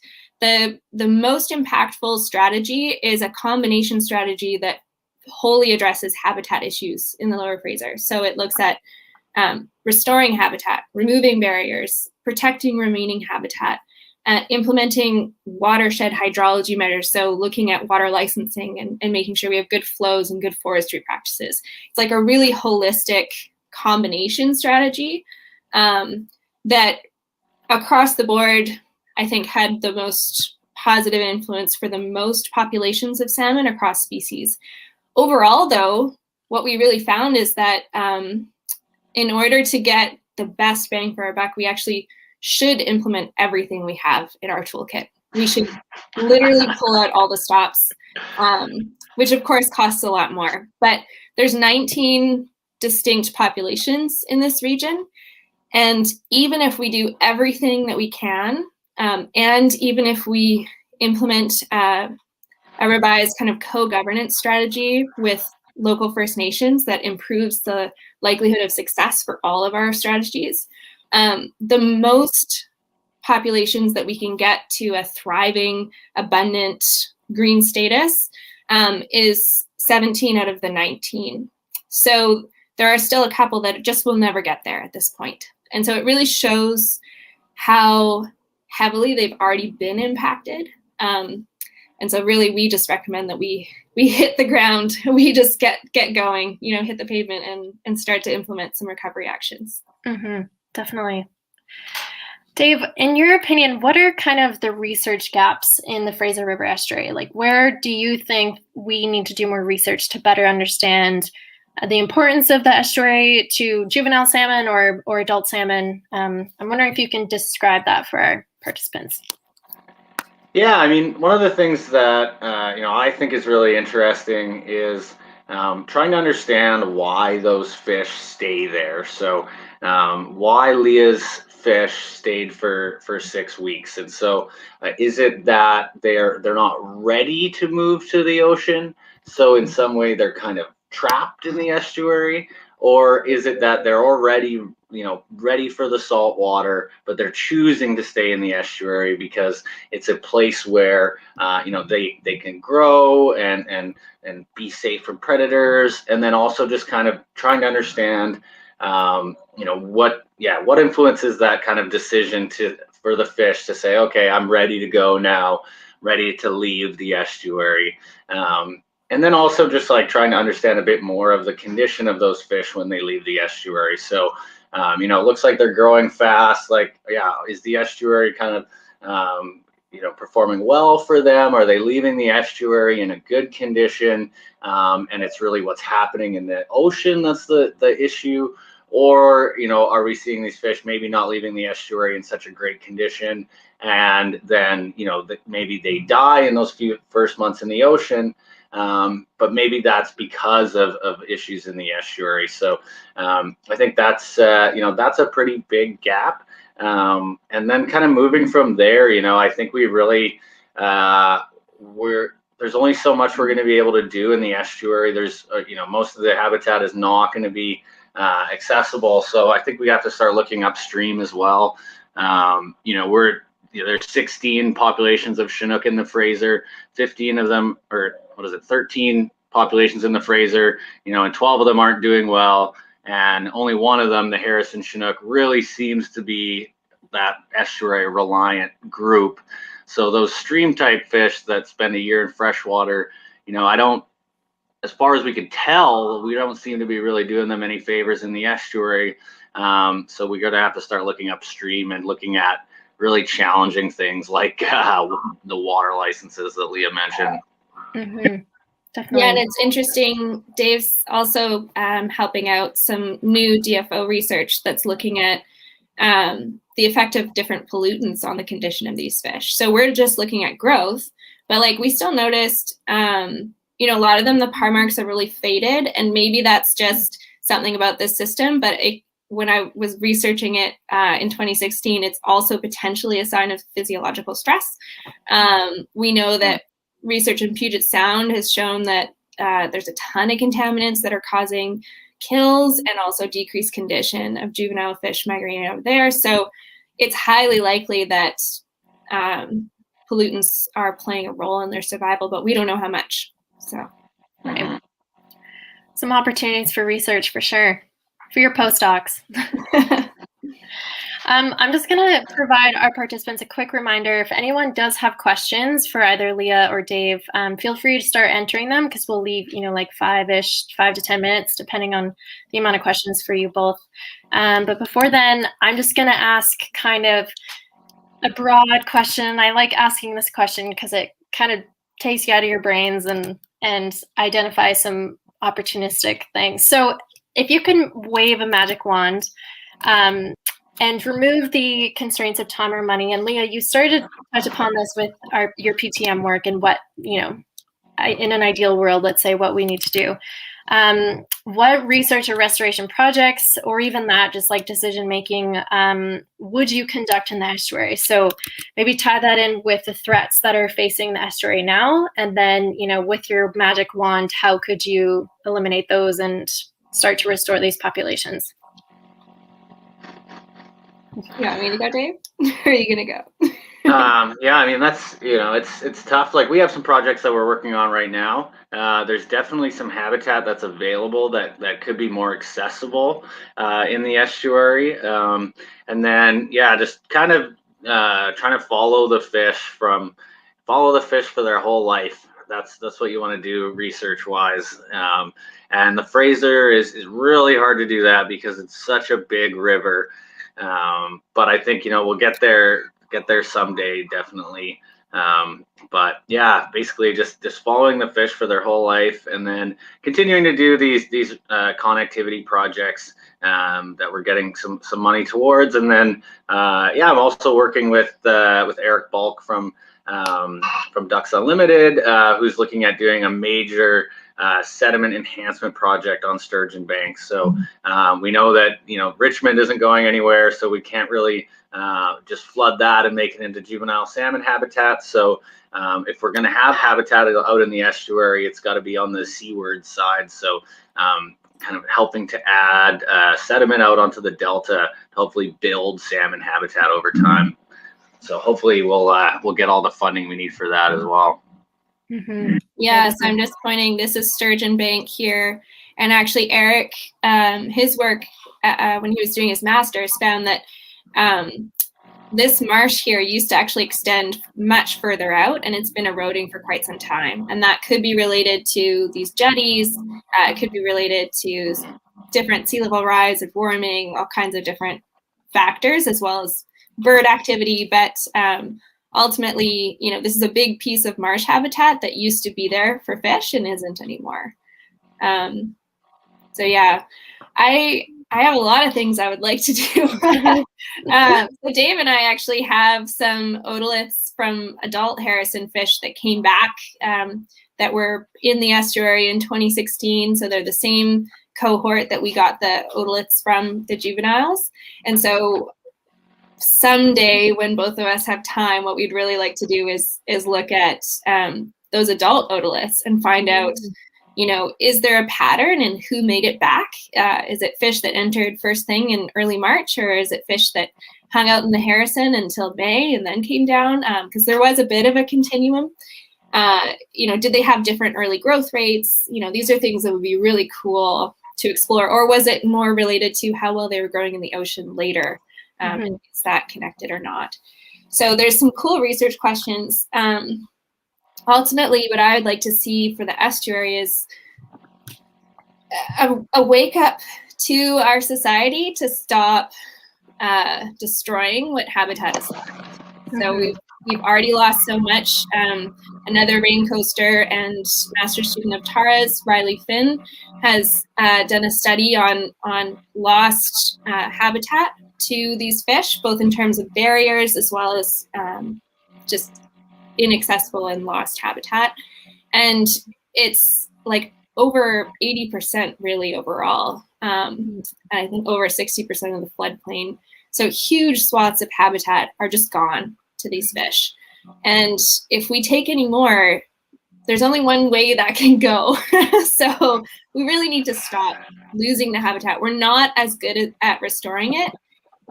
the most impactful strategy is a combination strategy that wholly addresses habitat issues in the Lower Fraser. So it looks at restoring habitat, removing barriers, protecting remaining habitat, implementing watershed hydrology measures, so looking at water licensing and making sure we have good flows and good forestry practices. It's like a really holistic combination strategy that across the board, I think, had the most positive influence for the most populations of salmon across species. Overall, though, what we really found is that in order to get the best bang for our buck, we actually should implement everything we have in our toolkit. We should literally pull out all the stops, which of course costs a lot more. But there's 19 distinct populations in this region. And even if we do everything that we can, and even if we implement a revised kind of co-governance strategy with local First Nations that improves the likelihood of success for all of our strategies, the most populations that we can get to a thriving, abundant green status is 17 out of the 19. So there are still a couple that just will never get there at this point. And so it really shows how heavily they've already been impacted. And so really we just recommend that we hit the ground, we just get going, hit the pavement and start to implement some recovery actions. Mm-hmm, definitely. Dave, in your opinion, what are kind of the research gaps in the Fraser River Estuary? Like, where do you think we need to do more research to better understand the importance of the estuary to juvenile salmon or adult salmon? I'm wondering if you can describe that for our participants. Yeah, I mean, one of the things that I think is really interesting is trying to understand why those fish stay there. So why Leah's fish stayed for 6 weeks, and so is it that they're not ready to move to the ocean, so in some way they're kind of trapped in the estuary, or is it that they're already ready for the salt water, but they're choosing to stay in the estuary because it's a place where they can grow and be safe from predators, and then also just kind of trying to understand what influences that kind of decision for the fish to say, okay, I'm ready to go now, ready to leave the estuary. And then also just like trying to understand a bit more of the condition of those fish when they leave the estuary. So, it looks like they're growing fast. Like, is the estuary kind of, performing well for them? Are they leaving the estuary in a good condition? And it's really what's happening in the ocean that's the issue. Or, are we seeing these fish maybe not leaving the estuary in such a great condition, and then, maybe they die in those first months in the ocean, but maybe that's because of issues in the estuary. So I think that's a pretty big gap. And then kind of moving from there, I think we really there's only so much we're going to be able to do in the estuary. There's most of the habitat is not going to be accessible, so I think we have to start looking upstream as well. There's 16 populations of Chinook in the Fraser, 15 of them, or 13 populations in the Fraser, and 12 of them aren't doing well, and only one of them, the Harrison Chinook, really seems to be that estuary reliant group. So those stream type fish that spend a year in freshwater, as far as we could tell, we don't seem to be really doing them any favors in the estuary. So we're going to have to start looking upstream and looking at really challenging things like the water licenses that Leah mentioned. Mm-hmm. Definitely. Yeah, and it's interesting. Dave's also helping out some new DFO research that's looking at the effect of different pollutants on the condition of these fish. So we're just looking at growth, but we still noticed, a lot of them, the par marks are really faded, and maybe that's just something about this system. But when I was researching it in 2016, it's also potentially a sign of physiological stress. We know that research in Puget Sound has shown that there's a ton of contaminants that are causing kills and also decreased condition of juvenile fish migrating over there. So it's highly likely that pollutants are playing a role in their survival, but we don't know how much. So, right. Some opportunities for research for sure, for your postdocs. I'm just going to provide our participants a quick reminder. If anyone does have questions for either Leah or Dave, feel free to start entering them, because we'll leave, 5 to 10 minutes, depending on the amount of questions for you both. But before then, I'm just going to ask kind of a broad question. I like asking this question because it kind of takes you out of your brains and identify some opportunistic things. So if you can wave a magic wand, and remove the constraints of time or money. And Leah, you started to touch upon this with your PTM work and what, in an ideal world, let's say, what we need to do. What research or restoration projects, or even that, just like decision making, would you conduct in the estuary? So maybe tie that in with the threats that are facing the estuary now, and then, you know, with your magic wand, how could you eliminate those and start to restore these populations? You want me to go, Dave? Or are you gonna go? Yeah, I mean, that's, you know, it's tough. Like, we have some projects that we're working on right now. There's definitely some habitat that's available that could be more accessible in the estuary. And then, yeah, just kind of trying to follow the fish for their whole life. That's what you want to do research wise. And the Fraser is really hard to do that because it's such a big river. But I think, you know, we'll get there someday, definitely. But yeah, basically just following the fish for their whole life, and then continuing to do these connectivity projects that we're getting some money towards. And then yeah, I'm also working with Eric Bulk from Ducks Unlimited, who's looking at doing a major sediment enhancement project on sturgeon banks. So we know that, you know, Richmond isn't going anywhere, so we can't really just flood that and make it into juvenile salmon habitat. So if we're going to have habitat out in the estuary, it's got to be on the seaward side. So kind of helping to add sediment out onto the delta to hopefully build salmon habitat over time. So hopefully we'll get all the funding we need for that as well. Mm-hmm. Yeah, so I'm just pointing, this is Sturgeon Bank here. And actually Eric, his work when he was doing his master's found that this marsh here used to actually extend much further out, and it's been eroding for quite some time. And that could be related to these jetties. It could be related to different sea level rise of warming, all kinds of different factors, as well as bird activity. But ultimately, you know, this is a big piece of marsh habitat that used to be there for fish and isn't anymore. So yeah, I have a lot of things I would like to do. So Dave and I actually have some otoliths from adult Harrison fish that came back that were in the estuary in 2016. So they're the same cohort that we got the otoliths from, the juveniles. And so someday when both of us have time, what we'd really like to do is look at those adult otoliths and find out, you know, is there a pattern and who made it back? Is it fish that entered first thing in early March, or is it fish that hung out in the Harrison until May and then came down? Because there was a bit of a continuum. You know, did they have different early growth rates? You know, these are things that would be really cool to explore. Or was it more related to how well they were growing in the ocean later? And is that connected or not? So there's some cool research questions. Ultimately, what I would like to see for the estuary is a wake up to our society to stop destroying what habitat is left. So we've already lost so much. Another rain coaster and master student of Tara's, Riley Finn, has done a study on lost habitat to these fish, both in terms of barriers as well as just inaccessible and lost habitat. And it's like over 80% really overall. And I think over 60% of the floodplain. So huge swaths of habitat are just gone to these fish. And if we take any more, there's only one way that can go. So we really need to stop losing the habitat. We're not as good at restoring it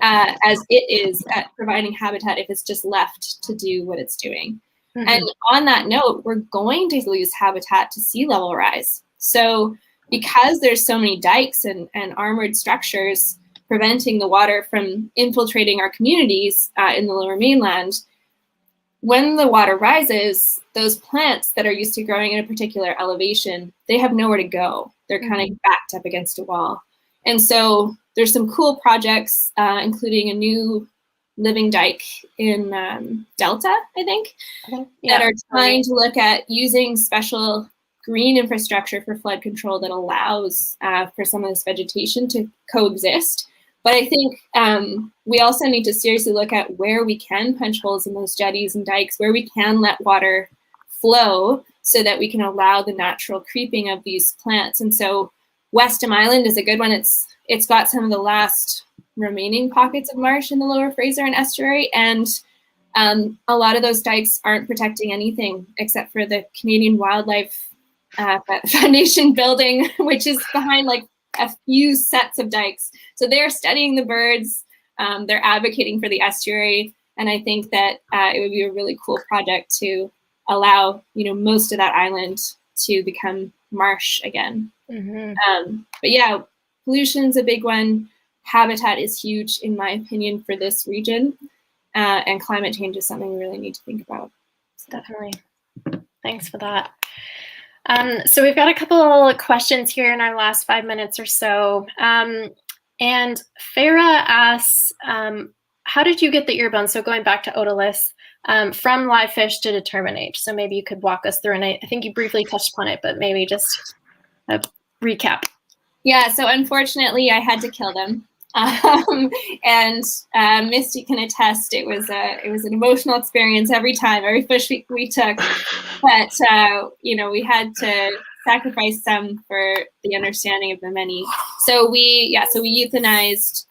as it is at providing habitat if it's just left to do what it's doing. And on that note, we're going to lose habitat to sea level rise. So because there's so many dikes and armored structures preventing the water from infiltrating our communities in the lower mainland, when the water rises, those plants that are used to growing at a particular elevation, they have nowhere to go. They're kind of backed up against a wall. And so there's some cool projects, including a new living dike in Delta, I think, that are trying to look at using special green infrastructure for flood control that allows for some of this vegetation to coexist. But I think we also need to seriously look at where we can punch holes in those jetties and dikes, where we can let water flow so that we can allow the natural creeping of these plants. And so Westham Island is a good one. It's got some of the last remaining pockets of marsh in the lower Fraser and estuary, and a lot of those dikes aren't protecting anything except for the Canadian Wildlife Foundation building, which is behind like a few sets of dikes. So they're studying the birds, they're advocating for the estuary, and I think that it would be a really cool project to allow, most of that island to become marsh again. But yeah, pollution's a big one. Habitat is huge, in my opinion, for this region, and climate change is something we really need to think about. Definitely. Thanks for that. So we've got a couple of questions here in our last 5 minutes or so. And Farah asks, how did you get the ear bone? So going back to otoliths, from live fish to determine age. So maybe you could walk us through, and I think you briefly touched upon it, but maybe just a recap. Yeah, so unfortunately I had to kill them. And Misty can attest, it was an emotional experience every fish we took, but we had to sacrifice some for the understanding of the many. So we euthanized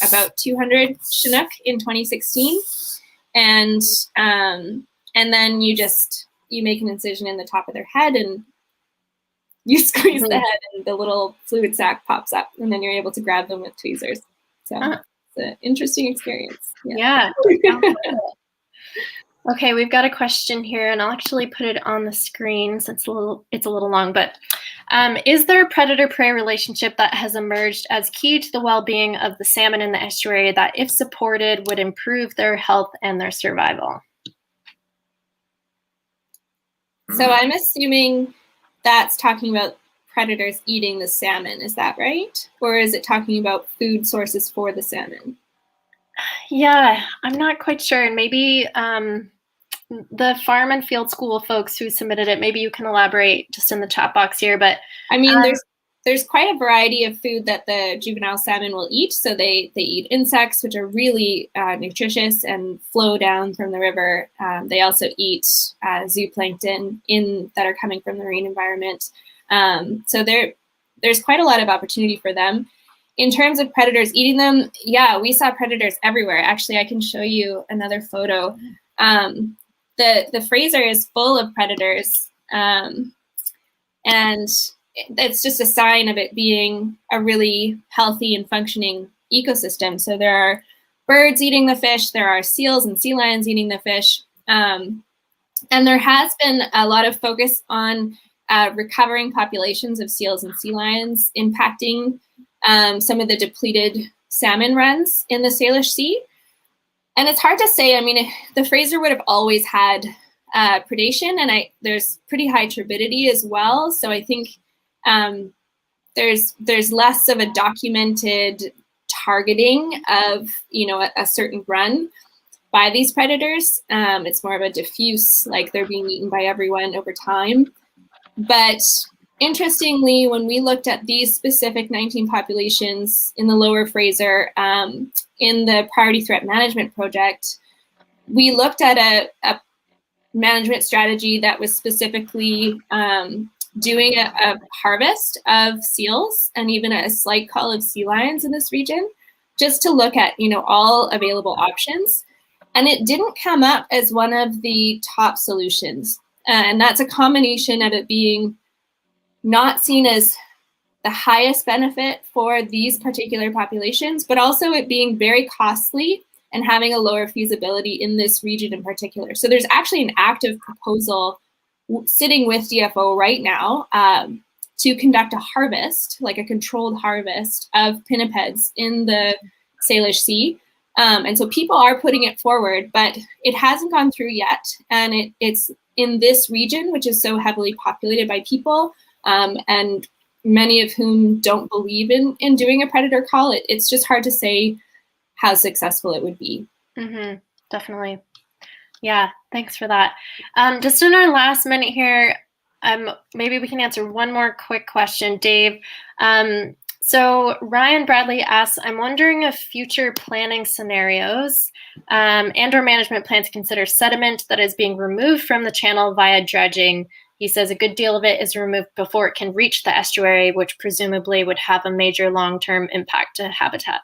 about 200 Chinook in 2016, and then you make an incision in the top of their head and you squeeze the head and the little fluid sac pops up, and then you're able to grab them with tweezers. So it's an interesting experience. Yeah. Okay, we've got a question here, and I'll actually put it on the screen since it's a little long, but is there a predator-prey relationship that has emerged as key to the well-being of the salmon in the estuary that, if supported, would improve their health and their survival? So I'm assuming that's talking about predators eating the salmon. Is that right? Or is it talking about food sources for the salmon? Yeah, I'm not quite sure. And maybe the farm and field school folks who submitted it, maybe you can elaborate just in the chat box here. But I mean, there's quite a variety of food that the juvenile salmon will eat. So they eat insects, which are really nutritious and flow down from the river. They also eat zooplankton that are coming from the marine environment. So there's quite a lot of opportunity for them. In terms of predators eating them, yeah, we saw predators everywhere. Actually, I can show you another photo. The Fraser is full of predators, and it's just a sign of it being a really healthy and functioning ecosystem. So there are birds eating the fish, there are seals and sea lions eating the fish, and there has been a lot of focus on recovering populations of seals and sea lions, impacting some of the depleted salmon runs in the Salish Sea. And it's hard to say. I mean, the Fraser would have always had predation, and there's pretty high turbidity as well. So I think there's less of a documented targeting of a certain run by these predators. It's more of a diffuse, like they're being eaten by everyone over time. But interestingly, when we looked at these specific 19 populations in the lower Fraser, in the Priority Threat Management Project, we looked at a management strategy that was specifically doing a harvest of seals and even a slight cull of sea lions in this region, just to look at all available options. And it didn't come up as one of the top solutions. And that's a combination of it being not seen as the highest benefit for these particular populations, but also it being very costly and having a lower feasibility in this region in particular. So there's actually an active proposal sitting with DFO right now to conduct a harvest, like a controlled harvest of pinnipeds in the Salish Sea. And so people are putting it forward, but it hasn't gone through yet. And it's in this region, which is so heavily populated by people, and many of whom don't believe in doing a predator call. It's just hard to say how successful it would be. Mm-hmm. Definitely. Yeah, thanks for that. Just in our last minute here, maybe we can answer one more quick question, Dave. So Ryan Bradley asks, I'm wondering if future planning scenarios and or management plan to consider sediment that is being removed from the channel via dredging He says a good deal of it is removed before it can reach the estuary, which presumably would have a major long-term impact to habitat.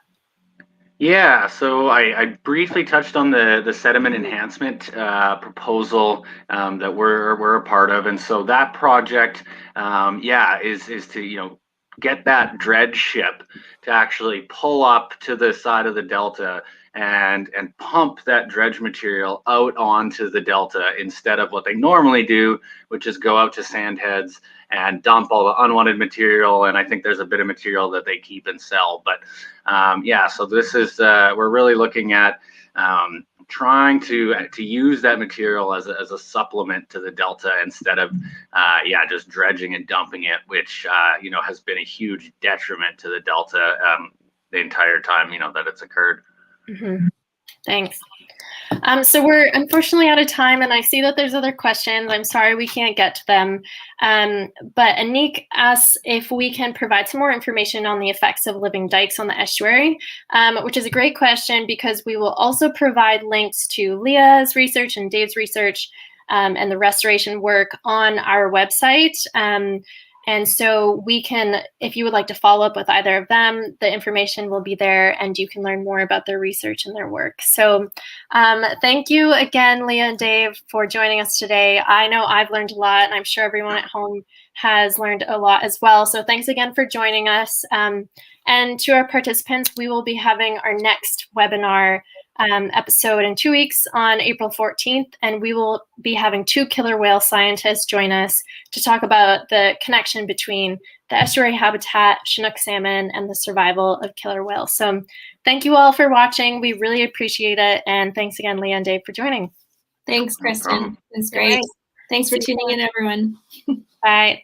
Yeah, so I briefly touched on the sediment enhancement proposal that we're a part of, and so that project, is to get that dredge ship to actually pull up to the side of the delta and pump that dredge material out onto the delta instead of what they normally do, which is go out to sand heads and dump all the unwanted material. And I think there's a bit of material that they keep and sell. But so this is we're really looking at trying to use that material as a supplement to the delta instead of just dredging and dumping it, which has been a huge detriment to the delta the entire time that it's occurred. Mm-hmm. Thanks. So we're unfortunately out of time, and I see that there's other questions. I'm sorry we can't get to them. But Anik asks if we can provide some more information on the effects of living dikes on the estuary, which is a great question because we will also provide links to Leah's research and Dave's research and the restoration work on our website. And so we can, if you would like to follow up with either of them, the information will be there and you can learn more about their research and their work. So thank you again, Leah and Dave, for joining us today. I know I've learned a lot and I'm sure everyone at home has learned a lot as well. So thanks again for joining us. And to our participants, we will be having our next webinar episode in 2 weeks on April 14th, and we will be having 2 killer whale scientists join us to talk about the connection between the estuary habitat, Chinook salmon, and the survival of killer whales. So thank you all for watching. We really appreciate it. And thanks again, Leah and Dave, for joining. Thanks, Kristen. It's great. Thanks for tuning in, everyone. Bye.